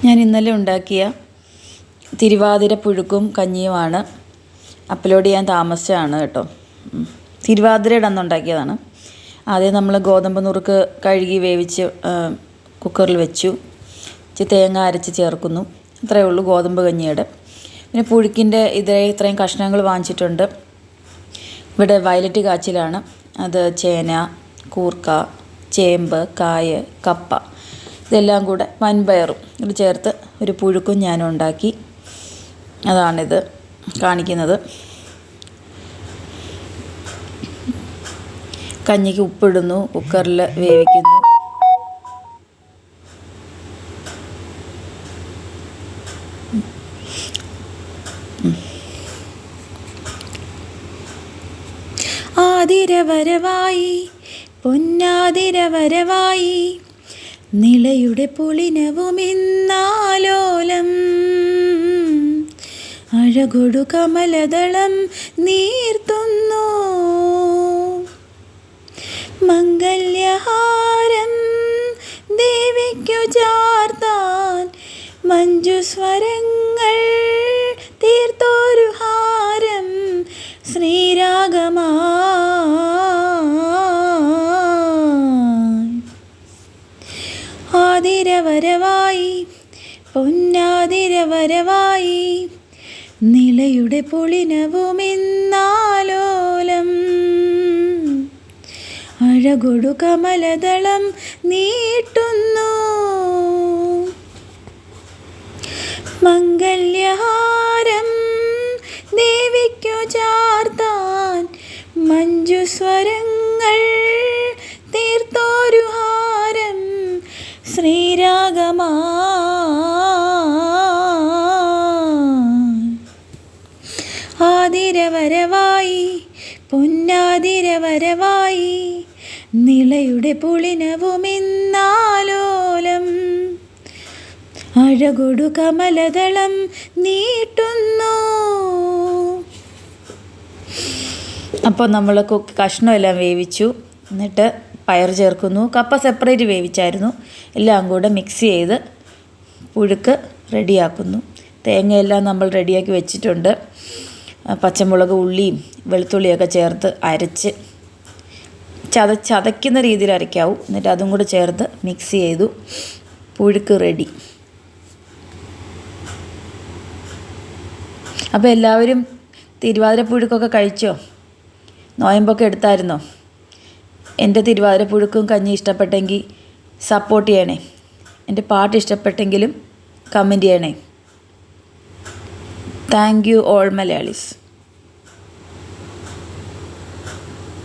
ഞാൻ ഇന്നലെ ഉണ്ടാക്കിയ തിരുവാതിര പുഴുക്കും കഞ്ഞിയുമാണ്. അപ്ലോഡ് ചെയ്യാൻ താമസിച്ചാണ് കേട്ടോ. തിരുവാതിരയുടെ അന്ന് ഉണ്ടാക്കിയതാണ്. ആദ്യം നമ്മൾ ഗോതമ്പ് നുറുക്ക് കഴുകി വേവിച്ച് കുക്കറിൽ വെച്ചു. ഇച്ചിരി തേങ്ങ അരച്ച് ചേർക്കുന്നു. അത്രയേ ഉള്ളൂ ഗോതമ്പ് കഞ്ഞിയുടെ. പിന്നെ പുഴുക്കിൻ്റെ ഇത്രയും കഷ്ണങ്ങൾ വാങ്ങിച്ചിട്ടുണ്ട്. ഇവിടെ വയലറ്റ് കാച്ചിലാണ്. അത് ചേന, കൂർക്ക, ചേമ്പ്, കായ്, കപ്പ ഇതെല്ലാം കൂടെ വൻപയറും ഇത് ചേർത്ത് ഒരു പുഴുക്കും ഞാനും ഉണ്ടാക്കി. അതാണിത് കാണിക്കുന്നത്. കഞ്ഞിക്ക് ഉപ്പിടുന്നു, കുക്കറിൽ വേവിക്കുന്നു. ആതിരവരവായി പൊന്നാതിരവരവായി നിളയുടെ പൊളിനവുമിന്നാലോലം അഴകൊടു കമലദളം നീർത്തുന്നു മംഗല്യഹാരം ദേവിക്കു ചാർത്താൻ മഞ്ജുസ്വരങ്ങൾ തീർത്തൊരു ഹാരം ശ്രീരാഗമാ ആതിരവരവായി പൊന്നാതിരവരവായി നിളയുടെ പൊളിനവുമിന്നാലോലം അഴകൊടു കമലദളം നീട്ടുന്നു മംഗല്യഹാരം ദേവിക്കു ചാർത്താൻ മഞ്ജുസ്വരങ്ങൾ തീർത്തൊരു ഹാരം ശ്രീരാഗമാ ആതിരവരവായി പൊന്നാതിരവരവായി നിളയുടെ പൊളിനവുമിന്നാലോലം അഴകൊടു കമലദളം നീട്ടുന്നു. അപ്പോൾ നമ്മൾ കഷ്ണമെല്ലാം വേവിച്ചു. എന്നിട്ട് പയർ ചേർക്കുന്നു. കപ്പ സെപ്പറേറ്റ് വേവിച്ചായിരുന്നു. എല്ലാം കൂടെ മിക്സ് ചെയ്ത് പുഴുക്ക് റെഡിയാക്കുന്നു. തേങ്ങയെല്ലാം നമ്മൾ റെഡിയാക്കി വെച്ചിട്ടുണ്ട്. പച്ചമുളക്, ഉള്ളിയും വെളുത്തുള്ളിയൊക്കെ ചേർത്ത് അരച്ച് ചതയ്ക്കുന്ന രീതിയിൽ അരയ്ക്കാവും. എന്നിട്ട് അതും കൂടെ ചേർത്ത് മിക്സ് ചെയ്തു. പുഴുക്ക് റെഡി. അപ്പോൾ എല്ലാവരും തിരുവാതിര പുഴുക്കൊക്കെ കഴിച്ചോ? നോയമ്പൊക്കെ എടുത്തായിരുന്നോ? എൻ്റെ തിരുവാതിര പുഴുക്കും കഞ്ഞി ഇഷ്ടപ്പെട്ടെങ്കിൽ സപ്പോർട്ട് ചെയ്യണേ. എൻ്റെ പാട്ട് ഇഷ്ടപ്പെട്ടെങ്കിലും കമൻറ്റ് ചെയ്യണേ. Thank you all Malayalees.